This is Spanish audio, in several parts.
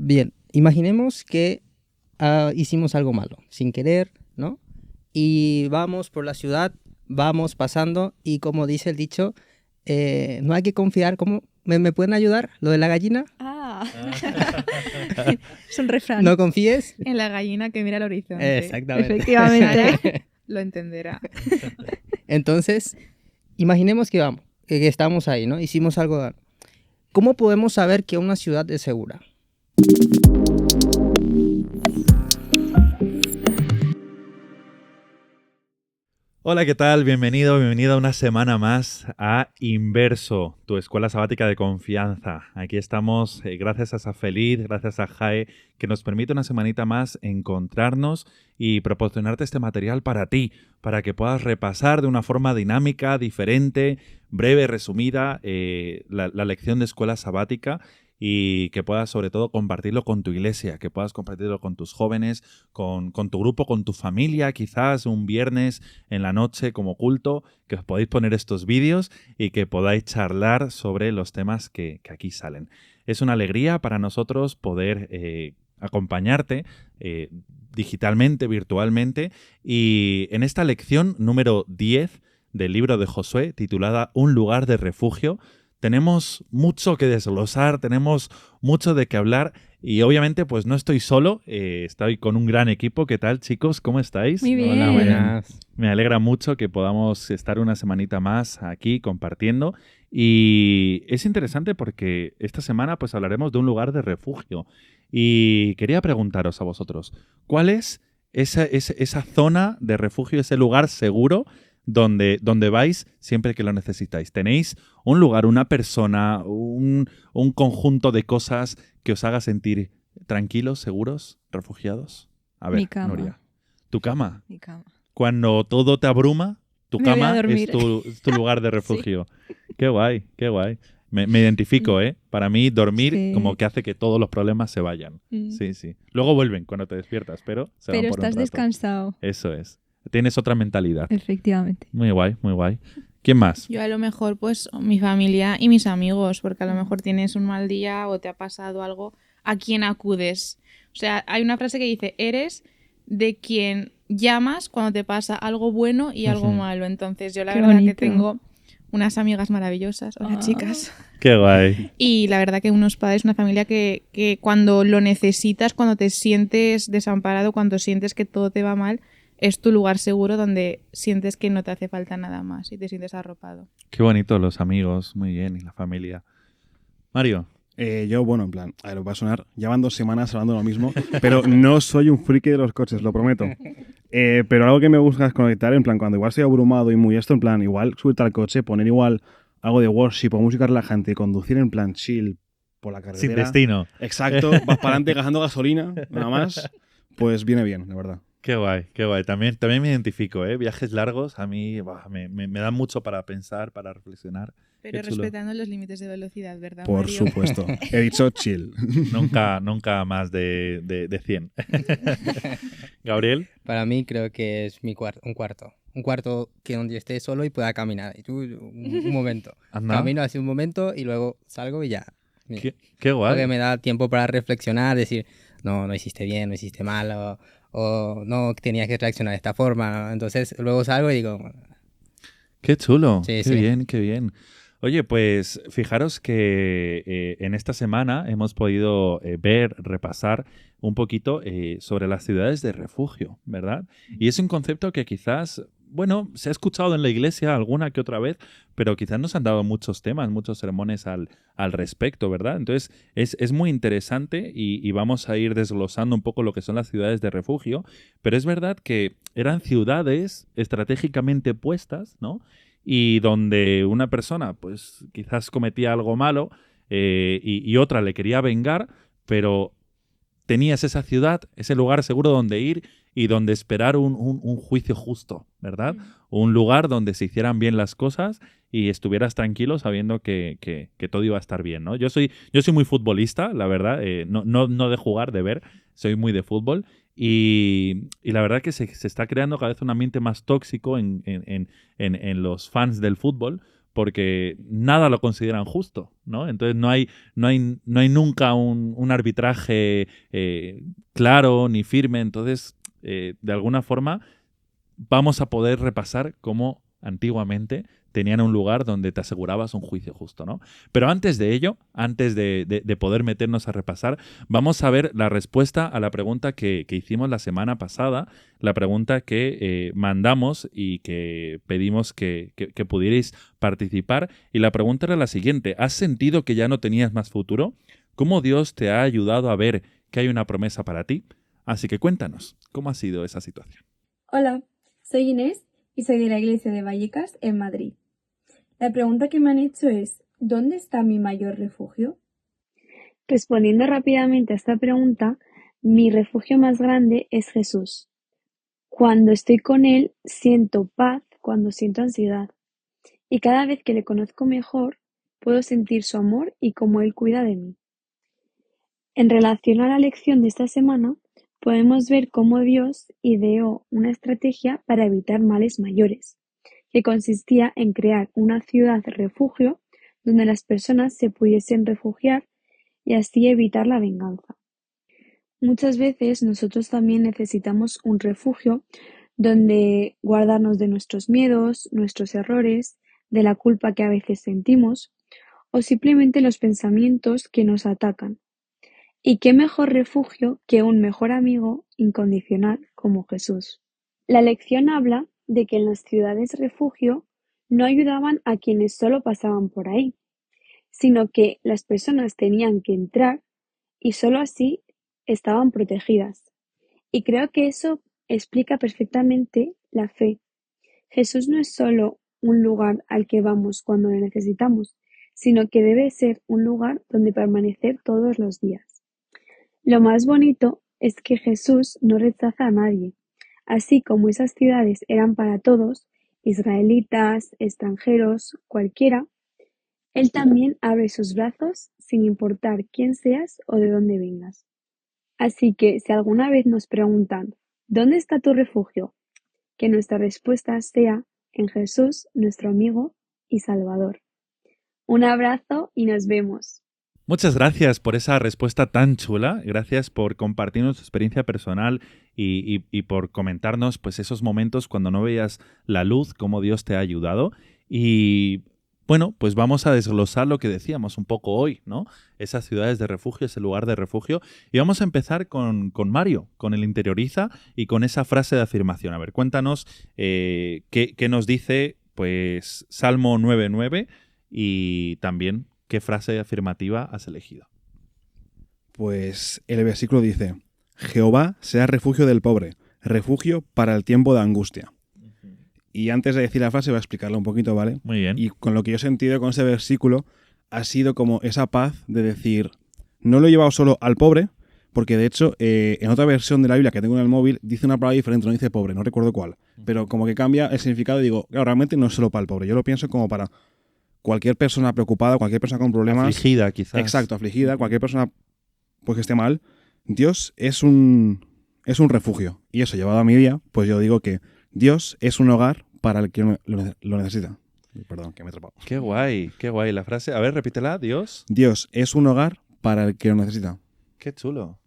Bien, imaginemos que hicimos algo malo, sin querer, ¿no? Y vamos por la ciudad, vamos pasando y como dice el dicho, no hay que confiar. ¿Cómo? ¿Me pueden ayudar? ¿Lo de la gallina? Es un refrán. No confíes. En la gallina que mira al horizonte. Exactamente. Efectivamente. Lo entenderá. Entonces, imaginemos que vamos, que estamos ahí, ¿no? Hicimos algo. ¿Cómo podemos saber que una ciudad es segura? Hola, ¿qué tal? Bienvenido a una semana más a Inverso, tu escuela sabática de confianza. Aquí estamos gracias a Safelid, gracias a Jae, que nos permite una semanita más encontrarnos y proporcionarte este material para ti, para que puedas repasar de una forma dinámica, diferente, breve, resumida, la lección de escuela sabática. Y que puedas sobre todo compartirlo con tu iglesia, que puedas compartirlo con tus jóvenes, con tu grupo, con tu familia, quizás un viernes en la noche como culto, que os podéis poner estos vídeos y que podáis charlar sobre los temas que aquí salen. Es una alegría para nosotros poder acompañarte digitalmente, virtualmente, y en esta lección número 10 del libro de Josué, titulada Un lugar de refugio, tenemos mucho que desglosar, tenemos mucho de qué hablar y obviamente pues no estoy solo, estoy con un gran equipo. ¿Qué tal, chicos? ¿Cómo estáis? Muy bien. Hola, buenas. Me alegra mucho que podamos estar una semanita más aquí compartiendo y es interesante porque esta semana pues hablaremos de un lugar de refugio y quería preguntaros a vosotros, ¿cuál es esa zona de refugio, ese lugar seguro donde vais siempre que lo necesitáis? ¿Tenéis un lugar, una persona, un conjunto de cosas que os haga sentir tranquilos, seguros, refugiados? A ver, Mi cama. Nuria. ¿Tu cama? Mi cama. Cuando todo te abruma, tu Me voy a cama es dormir. tu lugar de refugio. Qué guay, qué guay. Me identifico, ¿eh? Para mí, dormir Sí. como que hace que todos los problemas se vayan. Sí, sí. Luego vuelven cuando te despiertas, pero se van Pero por un estás rato. descansado. Eso es. Tienes otra mentalidad. Efectivamente. Muy guay, muy guay. ¿Quién más? Yo a lo mejor, pues, mi familia y mis amigos, porque a lo mejor tienes un mal día o te ha pasado algo, ¿a quién acudes? O sea, hay una frase que dice, eres de quien llamas cuando te pasa algo bueno y algo Ujú. malo. Entonces, yo la Qué verdad bonito. que tengo unas amigas maravillosas, hola chicas, Qué guay. y la verdad que unos padres, una familia que cuando lo necesitas, cuando te sientes desamparado, cuando sientes que todo te va mal, es tu lugar seguro donde sientes que no te hace falta nada más y te sientes arropado. Qué bonito los amigos, muy bien, y la familia. Mario. Yo, bueno, en plan, a ver, os va a sonar, ya van 2 semanas hablando de lo mismo, pero no soy un friki de los coches, lo prometo. Pero algo que me gusta es conectar, en plan, cuando igual estoy abrumado y muy esto, en plan, igual subirte al coche, poner igual algo de worship o música relajante y conducir en plan chill por la carretera. Sin destino. Exacto, vas para adelante gastando gasolina, nada más, pues viene bien, de verdad. Qué guay, qué guay. También me identifico, ¿eh? Viajes largos a mí me dan mucho para pensar, para reflexionar. Pero Qué chulo. respetando los límites de velocidad, ¿verdad, Por Mario? supuesto. He dicho chill. Nunca más de 100. Gabriel. Para mí creo que es un cuarto. Un cuarto que donde esté solo y pueda caminar. Y tú, un momento. Anda. Camino hacia un momento y luego salgo y ya. Qué Porque guay. me da tiempo para reflexionar, decir, no hiciste bien, no hiciste mal, o no tenías que reaccionar de esta forma, ¿no? Entonces luego salgo y digo, Qué chulo. Sí, Qué sí. bien, qué bien. Oye, pues fijaros que en esta semana hemos podido ver, repasar un poquito sobre las ciudades de refugio, ¿verdad? Y es un concepto que quizás, bueno, se ha escuchado en la iglesia alguna que otra vez, pero quizás nos han dado muchos temas, muchos sermones al respecto, ¿verdad? Entonces es muy interesante y vamos a ir desglosando un poco lo que son las ciudades de refugio, pero es verdad que eran ciudades estratégicamente puestas, ¿no? Y donde una persona, pues quizás cometía algo malo y otra le quería vengar, pero tenías esa ciudad, ese lugar seguro donde ir y donde esperar un juicio justo, ¿verdad? Un lugar donde se hicieran bien las cosas y estuvieras tranquilo sabiendo que todo iba a estar bien, ¿no? Yo soy muy futbolista, la verdad, no de jugar, de ver, soy muy de fútbol. Y la verdad que se está creando cada vez un ambiente más tóxico en los fans del fútbol porque nada lo consideran justo, ¿no? Entonces no hay nunca un arbitraje claro ni firme. Entonces, de alguna forma, vamos a poder repasar cómo antiguamente tenían un lugar donde te asegurabas un juicio justo, ¿no? Pero antes de ello, antes de poder meternos a repasar, vamos a ver la respuesta a la pregunta que hicimos la semana pasada, la pregunta que mandamos y que pedimos que pudierais participar. Y la pregunta era la siguiente: ¿has sentido que ya no tenías más futuro? ¿Cómo Dios te ha ayudado a ver que hay una promesa para ti? Así que cuéntanos, ¿cómo ha sido esa situación? Hola, soy Inés y soy de la iglesia de Vallecas en Madrid. La pregunta que me han hecho es: ¿dónde está mi mayor refugio? Respondiendo rápidamente a esta pregunta, mi refugio más grande es Jesús. Cuando estoy con Él, siento paz cuando siento ansiedad. Y cada vez que le conozco mejor, puedo sentir su amor y cómo Él cuida de mí. En relación a la lección de esta semana, podemos ver cómo Dios ideó una estrategia para evitar males mayores, que consistía en crear una ciudad refugio donde las personas se pudiesen refugiar y así evitar la venganza. Muchas veces nosotros también necesitamos un refugio donde guardarnos de nuestros miedos, nuestros errores, de la culpa que a veces sentimos o simplemente los pensamientos que nos atacan. ¿Y qué mejor refugio que un mejor amigo incondicional como Jesús? La lección habla de que en las ciudades refugio no ayudaban a quienes solo pasaban por ahí, sino que las personas tenían que entrar y solo así estaban protegidas. Y creo que eso explica perfectamente la fe. Jesús no es solo un lugar al que vamos cuando lo necesitamos, sino que debe ser un lugar donde permanecer todos los días. Lo más bonito es que Jesús no rechaza a nadie. Así como esas ciudades eran para todos, israelitas, extranjeros, cualquiera, Él también abre sus brazos sin importar quién seas o de dónde vengas. Así que si alguna vez nos preguntan, ¿dónde está tu refugio?, que nuestra respuesta sea en Jesús, nuestro amigo y Salvador. Un abrazo y nos vemos. Muchas gracias por esa respuesta tan chula. Gracias por compartirnos tu experiencia personal y por comentarnos pues esos momentos cuando no veías la luz, cómo Dios te ha ayudado. Y bueno, pues vamos a desglosar lo que decíamos un poco hoy, ¿no? Esas ciudades de refugio, ese lugar de refugio. Y vamos a empezar con Mario, con el Interioriza y con esa frase de afirmación. A ver, cuéntanos qué nos dice pues Salmo 9:9 y también ¿qué frase afirmativa has elegido? Pues el versículo dice: Jehová sea refugio del pobre, refugio para el tiempo de angustia. Y antes de decir la frase voy a explicarla un poquito, ¿vale? Muy bien. Y con lo que yo he sentido con ese versículo ha sido como esa paz de decir, no lo he llevado solo al pobre, porque de hecho en otra versión de la Biblia que tengo en el móvil dice una palabra diferente, no dice pobre, no recuerdo cuál, pero como que cambia el significado y digo, claro, realmente no es solo para el pobre, yo lo pienso como para cualquier persona preocupada, cualquier persona con problemas. Afligida, quizás. Exacto, afligida, cualquier persona pues que esté mal. Dios es un refugio. Y eso, llevado a mi día, pues yo digo que Dios es un hogar para el que lo necesita. Perdón, que me he atrapado. Qué guay la frase. A ver, repítela, Dios. Dios es un hogar para el que lo necesita. Qué chulo,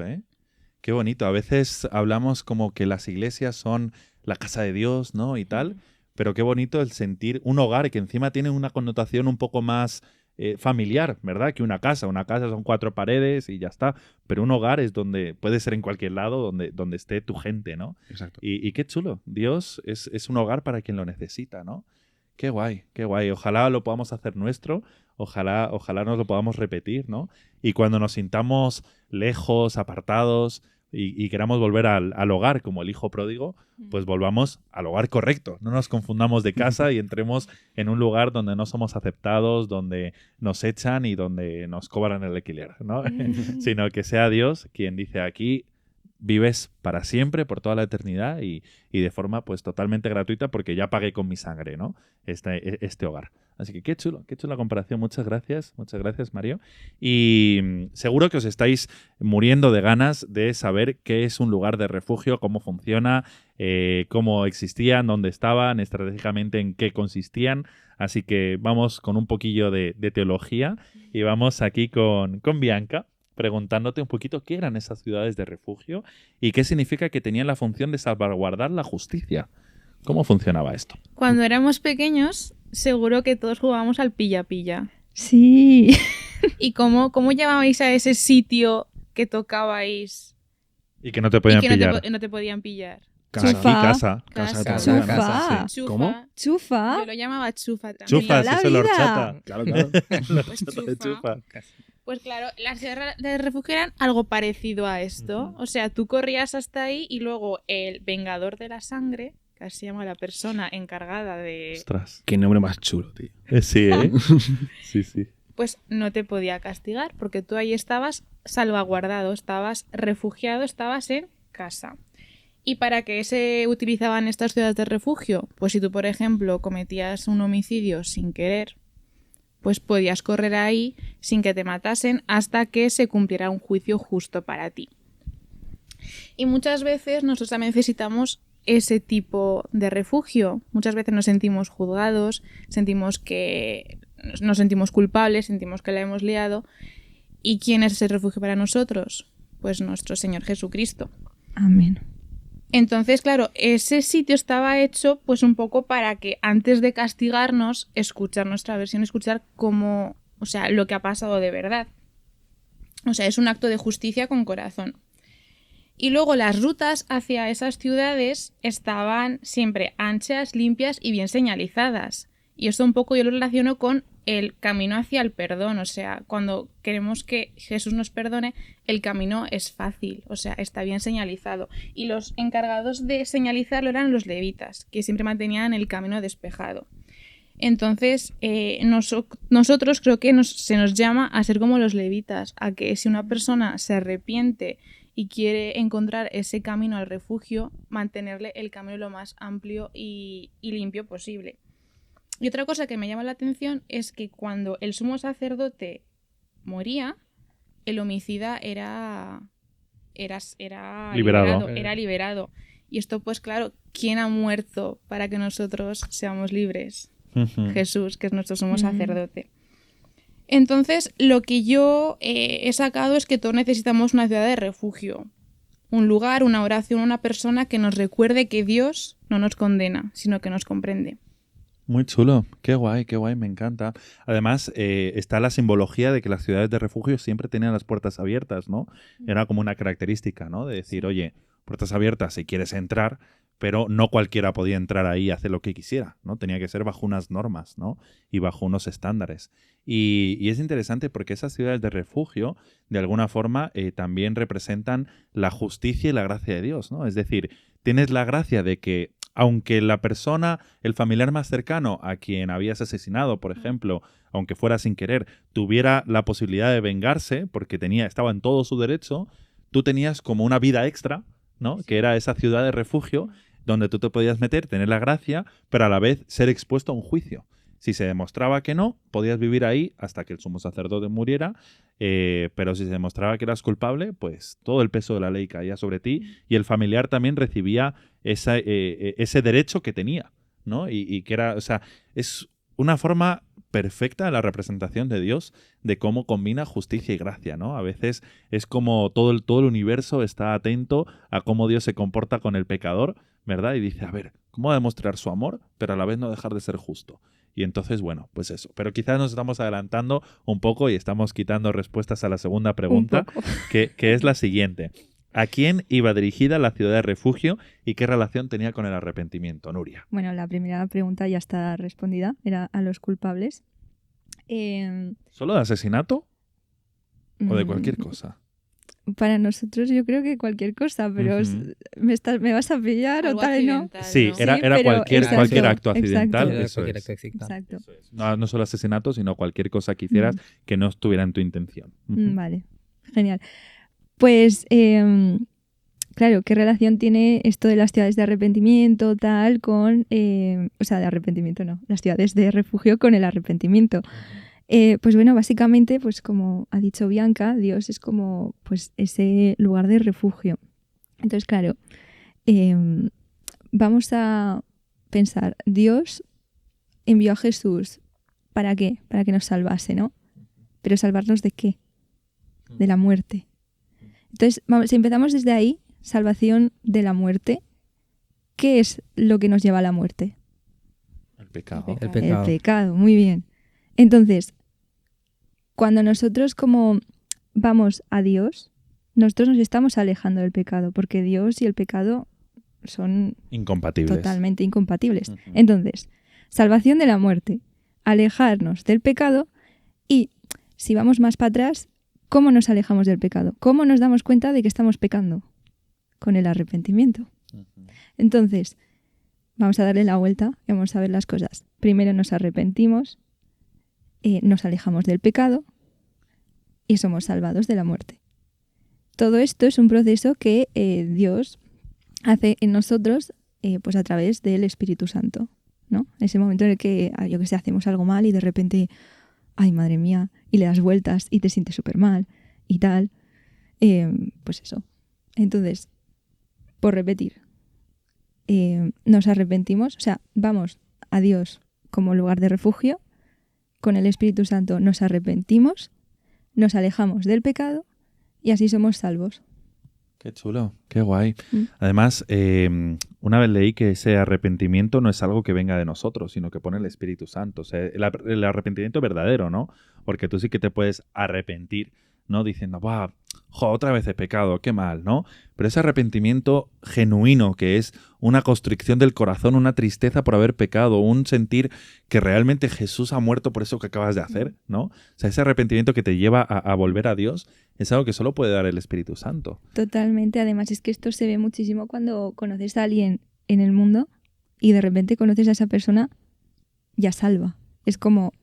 ¿eh? Qué bonito. A veces hablamos como que las iglesias son la casa de Dios, ¿no? Y tal. Pero qué bonito el sentir un hogar que encima tiene una connotación un poco más familiar, ¿verdad? Que una casa. Una casa son 4 paredes y ya está. Pero un hogar es donde puede ser en cualquier lado donde esté tu gente, ¿no? Exacto. Y qué chulo. Dios es un hogar para quien lo necesita, ¿no? Qué guay, qué guay. Ojalá lo podamos hacer nuestro. Ojalá nos lo podamos repetir, ¿no? Y cuando nos sintamos lejos, apartados y queramos volver al hogar como el hijo pródigo, pues volvamos al hogar correcto. No nos confundamos de casa y entremos en un lugar donde no somos aceptados, donde nos echan y donde nos cobran el alquiler, ¿no? Sino que sea Dios quien dice aquí vives para siempre, por toda la eternidad y de forma pues totalmente gratuita porque ya pagué con mi sangre, ¿no? Este hogar. Así que qué chula comparación. Muchas gracias, Mario. Y seguro que os estáis muriendo de ganas de saber qué es un lugar de refugio, cómo funciona, cómo existían, dónde estaban, estratégicamente en qué consistían. Así que vamos con un poquillo de teología y vamos aquí con Bianca preguntándote un poquito qué eran esas ciudades de refugio y qué significa que tenían la función de salvaguardar la justicia. ¿Cómo funcionaba esto? Cuando éramos pequeños, seguro que todos jugábamos al pilla-pilla. Sí. ¿Y cómo llamabais a ese sitio que tocabais Y que no te podían y que pillar. no te podían pillar? Casa. Aquí, casa. Casa. Chufa. sí. Chufa. ¿Cómo? Chufa. Yo lo llamaba chufa también. Chufa, la sí, es la vida. horchata. Claro, claro. La Pues horchata de chufa. chufa. Pues claro, las ciudades de refugio eran algo parecido a esto. Ujú. O sea, tú corrías hasta ahí y luego el vengador de la sangre, que así se llama la persona encargada de... Ostras. Qué nombre más chulo, tío. Sí, ¿eh? Sí, sí. Pues no te podía castigar porque tú ahí estabas salvaguardado, estabas refugiado, estabas en casa. ¿Y para qué se utilizaban estas ciudades de refugio? Pues si tú, por ejemplo, cometías un homicidio sin querer, pues podías correr ahí sin que te matasen hasta que se cumpliera un juicio justo para ti. Y muchas veces nosotros también necesitamos ese tipo de refugio. Muchas veces nos sentimos juzgados, nos sentimos culpables, sentimos que la hemos liado. ¿Y quién es ese refugio para nosotros? Pues nuestro Señor Jesucristo. Amén. Entonces, claro, ese sitio estaba hecho pues un poco para que antes de castigarnos, escuchar nuestra versión, escuchar cómo, o sea, lo que ha pasado de verdad. O sea, es un acto de justicia con corazón. Y luego las rutas hacia esas ciudades estaban siempre anchas, limpias y bien señalizadas. Y esto un poco yo lo relaciono con el camino hacia el perdón. O sea, cuando queremos que Jesús nos perdone, el camino es fácil, o sea, está bien señalizado. Y los encargados de señalizarlo eran los levitas, que siempre mantenían el camino despejado. Entonces, nosotros creo que se nos llama a ser como los levitas, a que si una persona se arrepiente y quiere encontrar ese camino al refugio, mantenerle el camino lo más amplio y limpio posible. Y otra cosa que me llama la atención es que cuando el sumo sacerdote moría, el homicida era Liberado. Era liberado. Y esto, pues claro, ¿quién ha muerto para que nosotros seamos libres? Ujú. Jesús, que es nuestro sumo sacerdote. Entonces, lo que yo he sacado es que todos necesitamos una ciudad de refugio. Un lugar, una oración, una persona que nos recuerde que Dios no nos condena, sino que nos comprende. Muy chulo, qué guay, me encanta. Además, está la simbología de que las ciudades de refugio siempre tenían las puertas abiertas, ¿no? Era como una característica, ¿no? De decir, oye, puertas abiertas si quieres entrar, pero no cualquiera podía entrar ahí y hacer lo que quisiera, ¿no? Tenía que ser bajo unas normas, ¿no? Y bajo unos estándares. Y es interesante porque esas ciudades de refugio, de alguna forma, también representan la justicia y la gracia de Dios, ¿no? Es decir, tienes la gracia de que aunque la persona, el familiar más cercano a quien habías asesinado, por ejemplo, aunque fuera sin querer, tuviera la posibilidad de vengarse, porque estaba en todo su derecho, tú tenías como una vida extra, ¿no? Que era esa ciudad de refugio donde tú te podías meter, tener la gracia, pero a la vez ser expuesto a un juicio. Si se demostraba que no, podías vivir ahí hasta que el sumo sacerdote muriera, pero si se demostraba que eras culpable, pues todo el peso de la ley caía sobre ti y el familiar también recibía ese derecho que tenía, ¿no? Y que era, o sea, es una forma perfecta de la representación de Dios, de cómo combina justicia y gracia, ¿no? A veces es como todo el universo está atento a cómo Dios se comporta con el pecador, ¿verdad? Y dice, a ver, ¿cómo demostrar su amor, pero a la vez no dejar de ser justo? Y entonces, bueno, pues eso. Pero quizás nos estamos adelantando un poco y estamos quitando respuestas a la segunda pregunta, que es la siguiente. ¿A quién iba dirigida la ciudad de refugio y qué relación tenía con el arrepentimiento, Nuria? Bueno, la primera pregunta ya está respondida, era a los culpables. ¿Solo de asesinato o de cualquier cosa? Para nosotros yo creo que cualquier cosa, pero Ujú. me vas a pillar Algo o tal, ¿no? accidental, Sí, ¿no? era pero cualquier exacto, acto accidental. exacto. Eso Cualquier es. acto accidental. Exacto. Eso es. No solo asesinato, sino cualquier cosa que hicieras que no estuviera en tu intención. Ujú. Vale, genial. Pues, claro, ¿qué relación tiene esto de las ciudades de arrepentimiento tal con, o sea, de arrepentimiento no, las ciudades de refugio con el arrepentimiento? Pues bueno, básicamente, pues como ha dicho Bianca, Dios es como pues ese lugar de refugio. Entonces, claro, vamos a pensar, Dios envió a Jesús. ¿Para qué? Para que nos salvase, ¿no? Pero ¿salvarnos de qué? De la muerte. Entonces, si empezamos desde ahí, salvación de la muerte, ¿qué es lo que nos lleva a la muerte? El pecado. El pecado. El pecado, muy bien. Entonces, cuando nosotros como vamos a Dios, nosotros nos estamos alejando del pecado, porque Dios y el pecado son Incompatibles. totalmente incompatibles. Ujú. Entonces, salvación de la muerte, alejarnos del pecado y, si vamos más para atrás, ¿cómo nos alejamos del pecado? ¿Cómo nos damos cuenta de que estamos pecando? Con el arrepentimiento. Ujú. Entonces, vamos a darle la vuelta y vamos a ver las cosas. Primero nos arrepentimos, nos alejamos del pecado y somos salvados de la muerte. Todo esto es un proceso que Dios hace en nosotros pues a través del Espíritu Santo, ¿no? Ese momento en el que, yo que sé, hacemos algo mal y de repente, ay, madre mía, y le das vueltas y te sientes súper mal y tal. Pues eso. Entonces, por repetir, nos arrepentimos, o sea, vamos a Dios como lugar de refugio, con el Espíritu Santo nos arrepentimos, nos alejamos del pecado y así somos salvos. Qué chulo, qué guay. Mm. Además, una vez leí que ese arrepentimiento no es algo que venga de nosotros, sino que pone el Espíritu Santo. O sea, el arrepentimiento verdadero, ¿no? Porque tú sí que te puedes arrepentir, ¿no? Diciendo, ¡buah! Otra vez he pecado, qué mal, ¿no? Pero ese arrepentimiento genuino, que es una constricción del corazón, una tristeza por haber pecado, un sentir que realmente Jesús ha muerto por eso que acabas de hacer, ¿no? O sea, ese arrepentimiento que te lleva a volver a Dios es algo que solo puede dar el Espíritu Santo. Totalmente. Además, es que esto se ve muchísimo cuando conoces a alguien en el mundo y de repente conoces a esa persona ya salva. Es como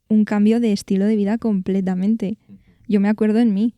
un cambio de estilo de vida completamente. Yo me acuerdo en mí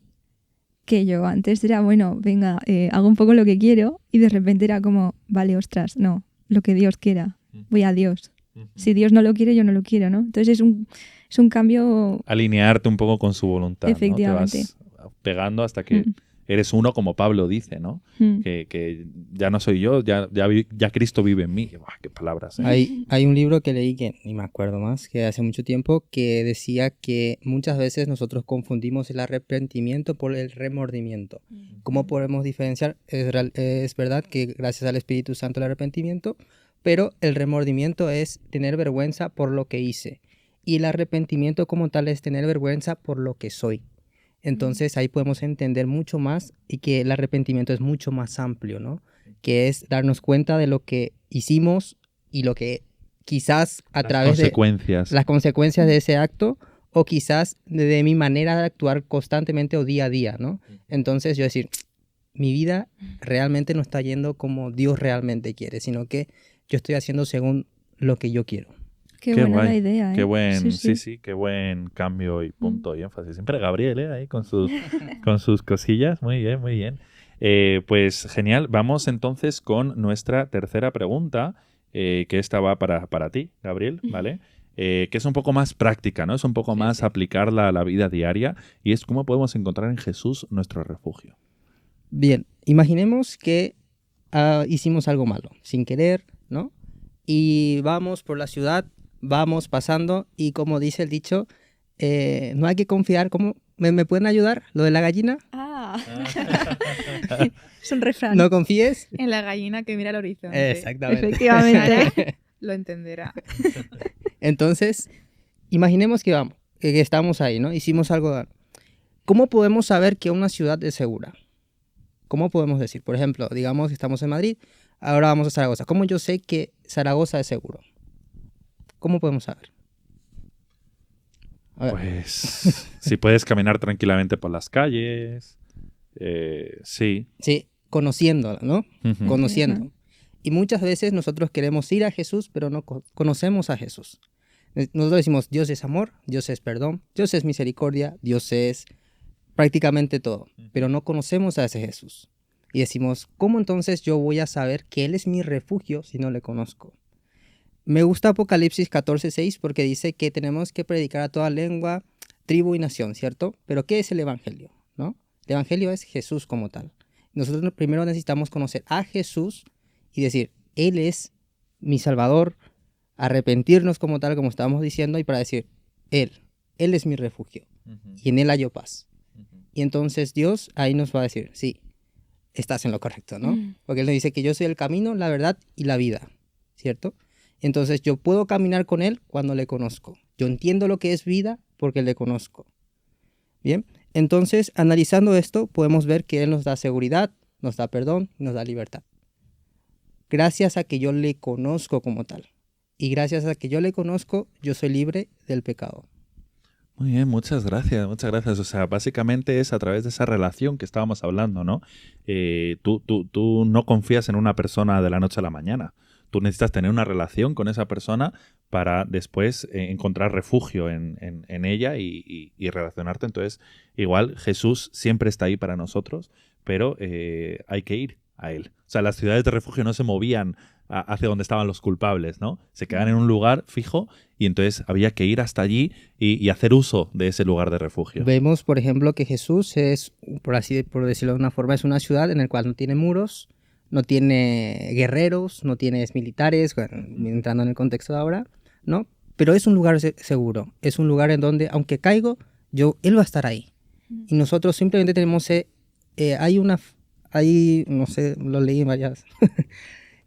que yo antes era, bueno, venga, hago un poco lo que quiero y de repente era como, vale, ostras, no, lo que Dios quiera, voy a Dios. Si Dios no lo quiere, yo no lo quiero, ¿no? Entonces es un cambio... Alinearte un poco con su voluntad, Efectivamente. ¿no? Te vas pegando hasta que eres uno, como Pablo dice, ¿no? Que ya no soy yo, ya Cristo vive en mí. ¡Buah, qué palabras! Hay un libro que leí que ni me acuerdo más, que hace mucho tiempo, que decía que muchas veces nosotros confundimos el arrepentimiento por el remordimiento. ¿Cómo podemos diferenciar? Es verdad que gracias al Espíritu Santo el arrepentimiento, pero el remordimiento es tener vergüenza por lo que hice. Y el arrepentimiento como tal es tener vergüenza por lo que soy. Entonces ahí podemos entender mucho más y que el arrepentimiento es mucho más amplio, ¿no? Que es darnos cuenta de lo que hicimos y lo que quizás a través de las consecuencias de ese acto o quizás de mi manera de actuar constantemente o día a día, ¿no? Entonces yo decir, mi vida realmente no está yendo como Dios realmente quiere, sino que yo estoy haciendo según lo que yo quiero. Qué buena guay. la idea, ¿eh? Qué buen, Sí. sí, qué buen cambio y punto y énfasis. Siempre Gabriel, ahí con sus cosillas. Muy bien, muy bien. Pues genial. Vamos entonces con nuestra tercera pregunta, que esta va para ti, Gabriel, ¿vale? Que es un poco más práctica, ¿no? Es un poco más aplicarla a la vida diaria y es cómo podemos encontrar en Jesús nuestro refugio. Bien, imaginemos que hicimos algo malo, sin querer, ¿no? Y vamos por la ciudad, vamos pasando y como dice el dicho, no hay que confiar. ¿Cómo? ¿Me pueden ayudar? ¿Lo de la gallina? Es un refrán. No confíes. En la gallina que mira al horizonte. Exactamente. Efectivamente. Lo entenderá. Entonces, imaginemos que vamos, que estamos ahí, ¿no? Hicimos algo. ¿Cómo podemos saber que una ciudad es segura? ¿Cómo podemos decir? Por ejemplo, digamos que estamos en Madrid, ahora vamos a Zaragoza. ¿Cómo yo sé que Zaragoza es seguro? ¿Cómo podemos saber? A ver. Pues si puedes caminar tranquilamente por las calles, sí. Sí, conociéndola, ¿no? Ujú. Conociendo. Y muchas veces nosotros queremos ir a Jesús, pero no conocemos a Jesús. Nosotros decimos, Dios es amor, Dios es perdón, Dios es misericordia, Dios es prácticamente todo, pero no conocemos a ese Jesús. Y decimos, ¿cómo entonces yo voy a saber que Él es mi refugio si no le conozco? Me gusta Apocalipsis 14:6 porque dice que tenemos que predicar a toda lengua, tribu y nación, ¿cierto? Pero ¿qué es el Evangelio? ¿No? El Evangelio es Jesús como tal. Nosotros primero necesitamos conocer a Jesús y decir, Él es mi Salvador, arrepentirnos como tal, como estábamos diciendo, y para decir, Él es mi refugio, y en Él hallo paz. Y entonces Dios ahí nos va a decir, sí, estás en lo correcto, ¿no? Porque Él nos dice que yo soy el camino, la verdad y la vida, ¿cierto? Entonces yo puedo caminar con Él cuando le conozco. Yo entiendo lo que es vida porque le conozco. Bien, entonces analizando esto podemos ver que Él nos da seguridad, nos da perdón, nos da libertad. Gracias a que yo le conozco como tal. Y gracias a que yo le conozco, yo soy libre del pecado. Muy bien, muchas gracias, muchas gracias. O sea, básicamente es a través de esa relación que estábamos hablando, ¿no? Tú no confías en una persona de la noche a la mañana. Tú necesitas tener una relación con esa persona para después encontrar refugio en ella y relacionarte. Entonces, igual Jesús siempre está ahí para nosotros, pero hay que ir a Él. O sea, las ciudades de refugio no se movían hacia donde estaban los culpables, ¿no? Se quedaban en un lugar fijo y entonces había que ir hasta allí y hacer uso de ese lugar de refugio. Vemos, por ejemplo, que Jesús es, por decirlo de una forma, es una ciudad en la cual no tiene muros, no tiene guerreros, no tiene militares, bueno, entrando en el contexto de ahora, ¿no? Pero es un lugar seguro, es un lugar en donde, aunque caigo, Él va a estar ahí. Y nosotros simplemente tenemos, no sé, lo leí en varias,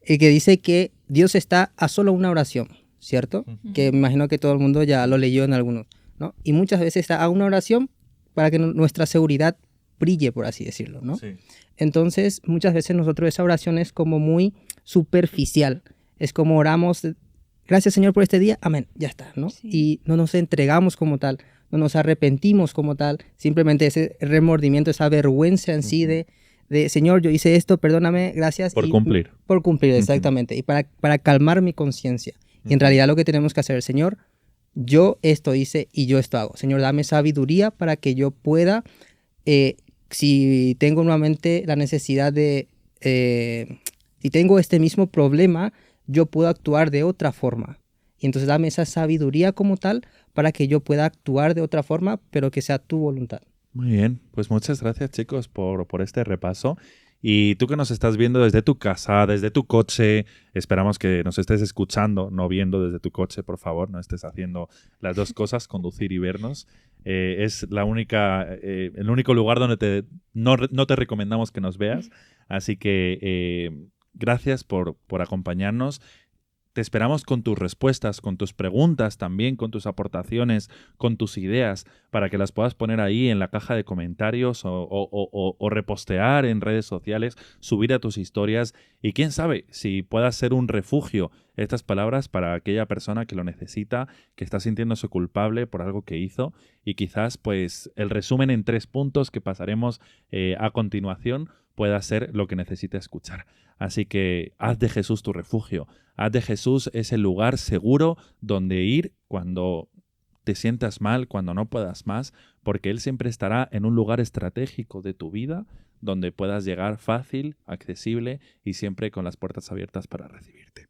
que dice que Dios está a solo una oración, ¿cierto? Que me imagino que todo el mundo ya lo leyó en algunos, ¿no? Y muchas veces está a una oración para que nuestra seguridad brille, por así decirlo, ¿no? Sí. Entonces, muchas veces nosotros esa oración es como muy superficial. Es como oramos, gracias Señor por este día, amén, ya está, ¿no? Sí. Y no nos entregamos como tal, no nos arrepentimos como tal, simplemente ese remordimiento, esa vergüenza en sí de Señor, yo hice esto, perdóname, gracias. Por cumplir. Por cumplir, exactamente. Y para calmar mi conciencia. Y en realidad lo que tenemos que hacer, Señor, yo esto hice y yo esto hago. Señor, dame sabiduría para que yo pueda, si tengo nuevamente la necesidad si tengo este mismo problema, yo puedo actuar de otra forma. Y entonces dame esa sabiduría como tal para que yo pueda actuar de otra forma, pero que sea tu voluntad. Muy bien, pues muchas gracias chicos por este repaso. Y tú que nos estás viendo desde tu casa, desde tu coche, esperamos que nos estés escuchando, no viendo desde tu coche, por favor, no estés haciendo las dos cosas, conducir y vernos. Es el único lugar donde no te recomendamos que nos veas. Así que gracias por acompañarnos. Te esperamos con tus respuestas, con tus preguntas también, con tus aportaciones, con tus ideas, para que las puedas poner ahí en la caja de comentarios o repostear en redes sociales, subir a tus historias y quién sabe si puedas ser un refugio estas palabras para aquella persona que lo necesita, que está sintiéndose culpable por algo que hizo y quizás pues el resumen en 3 puntos que pasaremos a continuación pueda ser lo que necesite escuchar. Así que haz de Jesús tu refugio. Haz de Jesús ese lugar seguro donde ir cuando te sientas mal, cuando no puedas más, porque Él siempre estará en un lugar estratégico de tu vida donde puedas llegar fácil, accesible y siempre con las puertas abiertas para recibirte.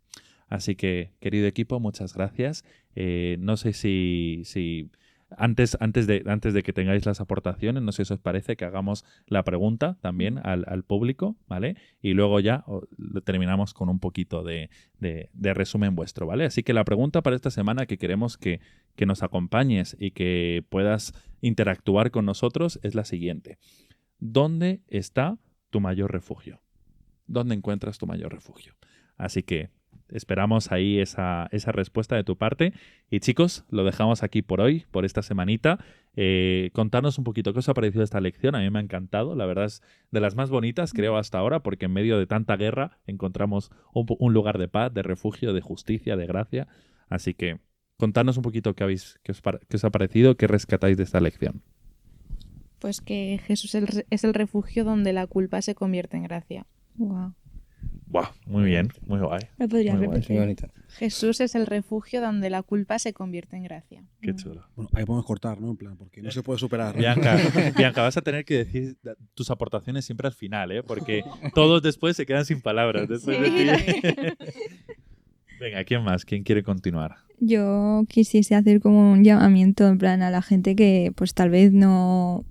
Así que, querido equipo, muchas gracias. No sé si antes de que tengáis las aportaciones, no sé si os parece que hagamos la pregunta también al público, ¿vale? Y luego ya terminamos con un poquito de resumen vuestro, ¿vale? Así que la pregunta para esta semana que queremos que nos acompañes y que puedas interactuar con nosotros es la siguiente. ¿Dónde está tu mayor refugio? ¿Dónde encuentras tu mayor refugio? Así que esperamos ahí esa respuesta de tu parte. Y chicos, lo dejamos aquí por hoy, por esta semanita. Contarnos un poquito qué os ha parecido esta lección. A mí me ha encantado. La verdad es de las más bonitas, creo, hasta ahora, porque en medio de tanta guerra encontramos un lugar de paz, de refugio, de justicia, de gracia. Así que contadnos un poquito qué os ha parecido, qué rescatáis de esta lección. Pues que Jesús es el refugio donde la culpa se convierte en gracia. Wow. Wow, muy bien, muy guay. ¿Lo podrías Muy guay. repetir? Muy bonito. Jesús es el refugio donde la culpa se convierte en gracia. Qué chulo. Bueno, ahí podemos cortar, ¿no? En plan, porque no se puede superar. Bianca, vas a tener que decir tus aportaciones siempre al final, ¿eh? Porque todos después se quedan sin palabras. Después de ti. Venga, ¿quién más? ¿Quién quiere continuar? Yo quisiese hacer como un llamamiento en plan a la gente que pues tal vez no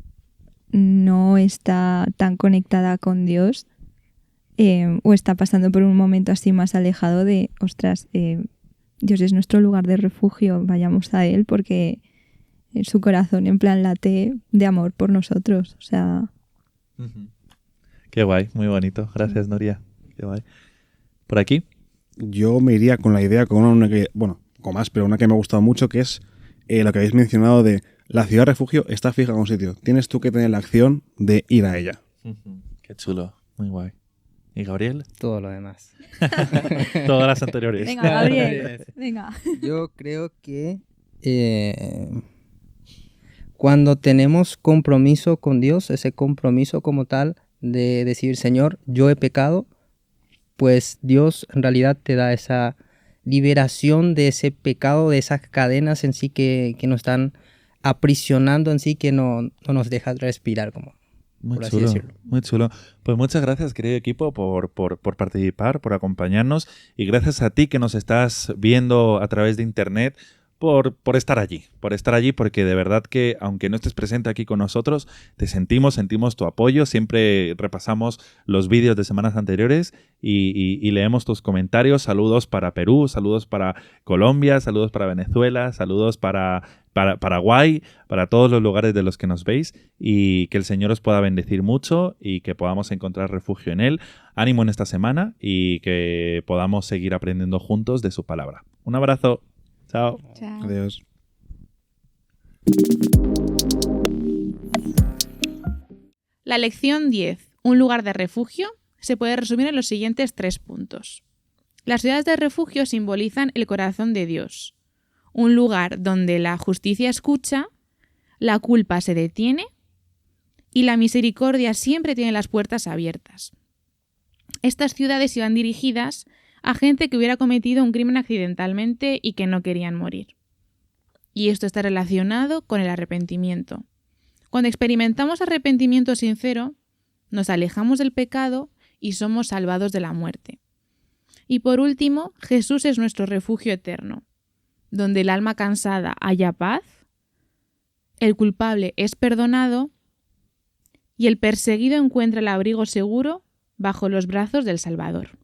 está tan conectada con Dios o está pasando por un momento así más alejado de, ostras, Dios es nuestro lugar de refugio, vayamos a Él porque su corazón en plan late de amor por nosotros. O sea... Qué guay, muy bonito. Gracias, Nuria. Qué guay. ¿Por aquí? Yo me iría con la idea, con una que, bueno, con más, pero una que me ha gustado mucho, que es lo que habéis mencionado de la ciudad refugio está fija en un sitio. Tienes tú que tener la acción de ir a ella. Qué chulo, muy guay. ¿Y Gabriel? Todo lo demás. Todas las anteriores. Venga, Gabriel, venga. Yo creo que cuando tenemos compromiso con Dios, ese compromiso como tal de decir, Señor, yo he pecado, pues Dios en realidad te da esa liberación de ese pecado, de esas cadenas en sí que nos están aprisionando en sí, que no nos deja respirar, como Muy por así chulo, decirlo. muy chulo. Pues muchas gracias, querido equipo, por participar, por acompañarnos, y gracias a ti que nos estás viendo a través de internet por estar allí, porque de verdad que aunque no estés presente aquí con nosotros, te sentimos tu apoyo, siempre repasamos los vídeos de semanas anteriores y leemos tus comentarios. Saludos para Perú, saludos para Colombia, saludos para Venezuela, saludos para Paraguay, para todos los lugares de los que nos veis, y que el Señor os pueda bendecir mucho y que podamos encontrar refugio en Él. Ánimo en esta semana y que podamos seguir aprendiendo juntos de su palabra. Un abrazo. Chao. Chao. Adiós. La lección 10, un lugar de refugio, se puede resumir en los siguientes 3 puntos. Las ciudades de refugio simbolizan el corazón de Dios, un lugar donde la justicia escucha, la culpa se detiene y la misericordia siempre tiene las puertas abiertas. Estas ciudades iban dirigidas a gente que hubiera cometido un crimen accidentalmente y que no querían morir. Y esto está relacionado con el arrepentimiento. Cuando experimentamos arrepentimiento sincero, nos alejamos del pecado y somos salvados de la muerte. Y por último, Jesús es nuestro refugio eterno, donde el alma cansada halla paz, el culpable es perdonado y el perseguido encuentra el abrigo seguro bajo los brazos del Salvador.